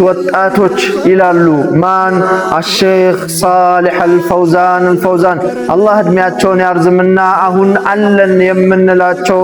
ወጣቶች ይላሉ። ማን? አሸይኽ ሳሊሕ አልፈውዛን አላህ እድሜያቸውን ያርዝምና አሁን አለን የምንላቸው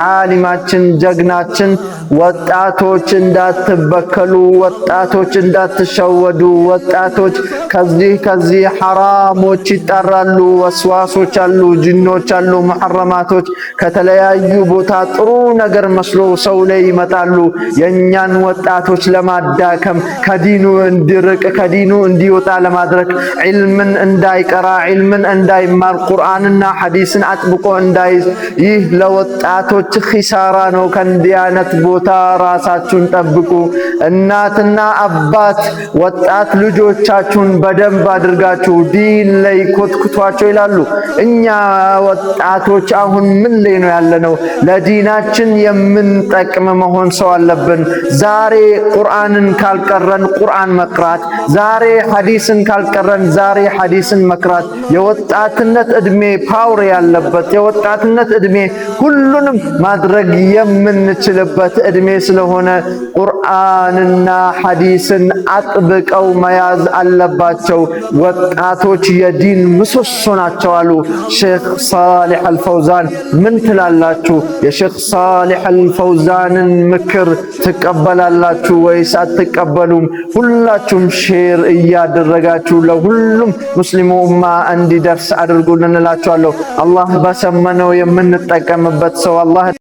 ዓሊማችን ጀግናችን ወጣቶች እንዳትበከሉ፣ ወጣቶች እንዳትሸወዱ፣ ወጣቶች ከዚህ ሐራሞች ይጣራሉ። ወስዋሶች አሉ፣ ጅኖች አሉ፣ ሙሐረማቶች ከተለያዩ ቦታ ጥሩ ነገር መስሎ ሰው ላይ ይመጣሉ። የኛን ወጣቶች ለማዳከም ከዲኑ እንዲርቅ ከዲኑ እንዲወጣ ለማድረግ ዒልምን እንዳይቀራ ዒልምን እንዳይማር ቁርአንና ሐዲስን አጥብቆ እንዳይዝ ይህ ለወጣቶች ኺሳራ ነው። ከእንዲህ አይነት ቦታ ራሳችሁን ጠብቁ። እናትና አባት ወጣት ልጆቻችሁን በደንብ አድርጋችሁ ዲን ላይ ኮትኩቷቸው ይላሉ። እኛ ወጣቶች አሁን ምን ላይ ነው ያለነው? ለዲናችን የምንጠቅም መሆን ሰው አለብን። ዛሬ ቁርአንን ካልቀረን ቁርአን መቅራት፣ ዛሬ ሐዲስን ካልቀረን ዛሬ ሐዲስን መቅራት። የወጣትነት እድሜ ፓወር ያለበት የወጣትነት እድሜ ሁሉንም ማድረግ የምንችልበት እድሜ ስለሆነ ቁርአንና ሐዲስን አጥብቀው መያዝ አለባቸው። ወጣቶች የዲን ምሰሶ ናቸው አሉ ሼኽ ሳሊሕ አልፈውዛን። ምን ትላላችሁ? የሼኽ ሳሊሕ አልፈውዛንን ምክር ትቀበላላችሁ ወይስ አትቀበሉም? ሁላችሁም ሼር እያደረጋችሁ ለሁሉም ሙስሊሙ ኡማ እንዲደርስ አድርጉልን እላችኋለሁ። አላህ በሰመነው የምንጠቀምበት ሰው አላህ